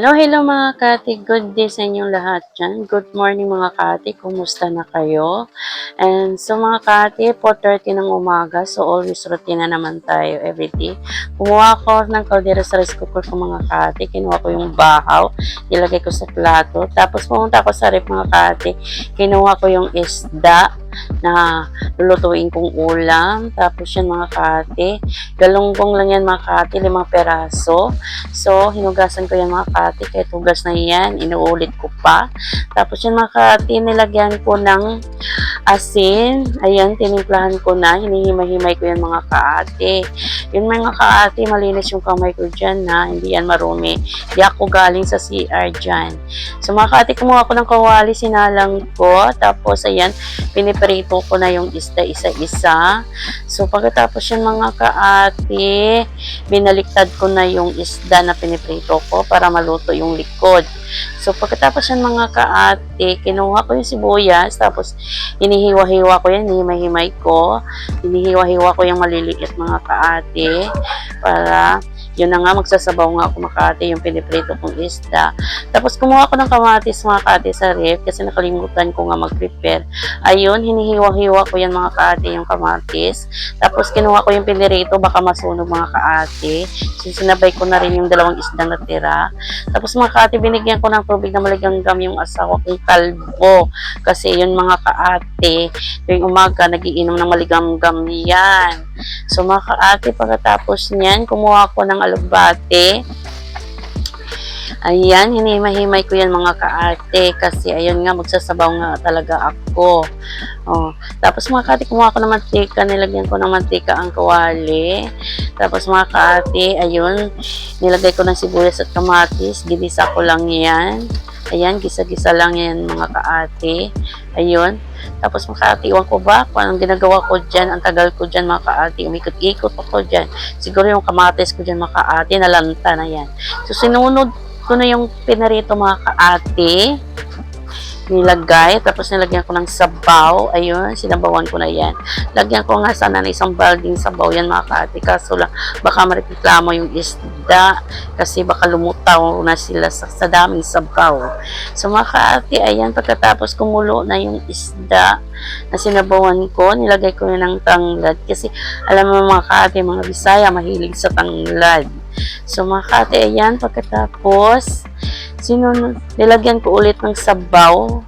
Hello mga kati. Good day sa inyong lahat dyan. Good morning mga kati. Kumusta na kayo? And so mga kati, 4:30 ng umaga. So always routine na naman tayo everyday. Kumuha ko ng kaldero sa rice cooker ko mga kati. Kinuha ko yung bahaw. Nilagay ko sa plato. Tapos pumunta ako sa ref mga kati. Kinuha ko yung isda na lulutuin kong ulam. Tapos yan mga kati. Galunggong lang yan mga kati. 5 peraso. So hinugasan ko yan mga kati. Kahit hugas na yan, inuulit ko pa. Tapos yan mga kati, nilagyan ko ng asin. Ayan, tinimplahan ko na. Hinihimay-himay ko yan mga kaati. Yun mga kaati, malinis yung kamay ko dyan ha. Hindi yan marumi. Hindi ako galing sa CR dyan. So mga kaati, kumuha ko ng kawali, sinalang ko. Tapos ayan, piniprito ko na yung isda isa-isa. So pagkatapos yan mga kaati, binaliktad ko na yung isda na piniprito ko para maluto yung likod. So pagkatapos yan mga kaati, kinuha ko yung sibuyas. Tapos hinihiwa-hiwa ko yan, hinihimay-himay ko. Hinihiwa-hiwa ko yung maliliit mga kaati para yun na nga, magsasabaw nga ako makati yung piniprito kong isda. Tapos kumuha ko ng kamatis mga kaati sa ref kasi nakalimutan ko nga mag-prepare. Ayun, hinihiwa-hiwa ko yan mga kaati yung kamatis. Tapos kinuha ko yung pinirito, baka masunog mga kaati. Sinabay ko na rin yung dalawang isdang natira. Tapos mga kaati, binigyan ko ng tubig na maligamgam yung asawa kong kalbo. Kasi yun mga kaati, yung umaga nagiinom ng maligamgam yan. So mga kaati, pagkatapos niyan, kumuha ko ng alugbate. Ayan, hinimay-himay ko yan mga kaate kasi ayun nga, magsasabaw nga talaga ako. Oh. Tapos mga kaate, kumuha ko ng mantika, nilagyan ko ng mantika ang kawali. Tapos mga kaate, ayun, nilagay ko ng sibuyas at kamatis, ginisa ko lang yan. Ayan, gisa-gisa lang yan mga kaate. Ayun. Tapos mga kaate, iwan ko ba kung anong ginagawa ko dyan, ang tagal ko dyan mga kaate, umikot-ikot ako dyan. Siguro yung kamatis ko dyan mga kaate, nalanta na yan. So sinunod ko na yung pinarito mga kaate, nilagay, tapos nilagyan ko ng sabaw. Ayun, sinabawan ko na yan. Lagyan ko nga sana ng isang balding sabaw yan mga kaate, kaso lang baka mareklamo yung isda kasi baka lumutaw na sila sa daming sabaw. So mga kaate, ayan, pagkatapos kumulo na yung isda na sinabawan ko, nilagay ko na ng tanglad kasi alam mo mga kaate, mga Bisaya mahilig sa tanglad. So mga kaate, ayan, pagkatapos nilagyan ko ulit ng sabaw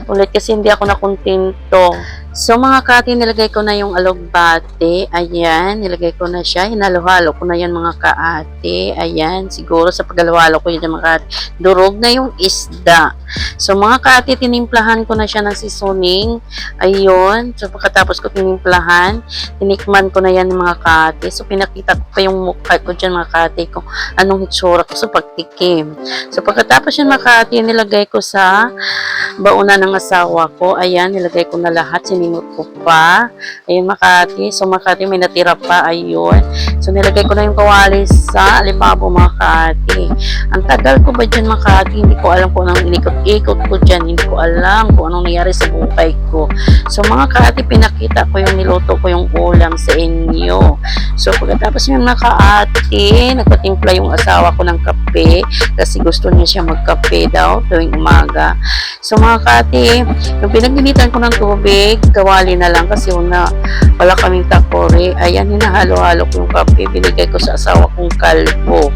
ulit kasi hindi ako nakontento. So mga kaati, nilagay ko na yung alugbate. Ayan, nilagay ko na siya. Hinalo-halo ko na yan mga kaati. Ayan, siguro sa paghalo-halo ko yun mga kaati, durog na yung isda. So mga kaati, tinimplahan ko na siya ng seasoning. Ayun, so pagkatapos ko tinimplahan, tinikman ko na yan mga kaati. So pinakita ko pa yung mukha ko dyan mga kaati kung anong hitsura ko sa pagtikim. So pagkatapos yun mga kaati, nilagay ko sa bauna ng asawa ko. Ayan, nilagay ko na lahat. Sinimot ko pa. Ayun, Makati. So, Makati, may natira pa. Ayun. So, nilagay ko na yung kawali sa alipabo, Makati. Ang tagal ko ba dyan, Makati? Hindi ko alam kung anong inikot-ikot ko dyan. Hindi ko alam kung anong nangyari sa buhay ko. So, mga Makati, pinakita ko yung niluto ko yung ulam sa inyo. So, pagkatapos yung Makati, nagpatimpla yung asawa ko ng kape kasi gusto niya siya magkape daw tuwing umaga. So, mga Makati, yung pinaginitan ko ng tubig, kawali na lang kasi wala kaming takore. Ayan, hinahalo-halo ko yung kape, binigay ko sa asawa kong kalbo.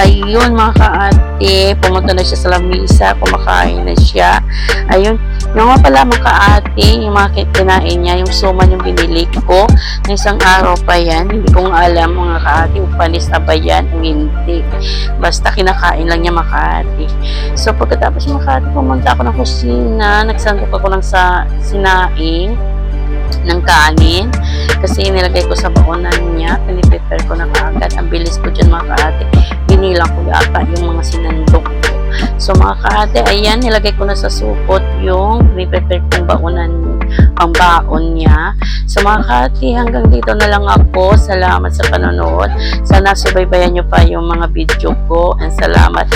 Ayun mga kaate, pumunta na siya sa lamisa, kumakain na siya. Ayun, yung nga pala mga kaate, yung mga kinain niya, yung suman yung binili ko, na isang araw pa yan, hindi ko nga alam mga kaate, upanis na ba yan o hindi. Basta kinakain lang niya mga kaate. So pagkatapos mga kaate, pumunta ako ng kusina, nagsandok ako lang sa sinaing ng kanin kasi nilagay ko sa baonan niya, piniprepare ko na kaagad. Ang bilis ko dyan mga kaate, binilang ko yata yung mga sinandok ko. So mga kaate, ayan, nilagay ko na sa supot yung piniprepare kong baonan, pambaon niya. So mga kaate, hanggang dito na lang ako. Salamat sa panonood. Sana subaybayan nyo pa yung mga video ko and salamat.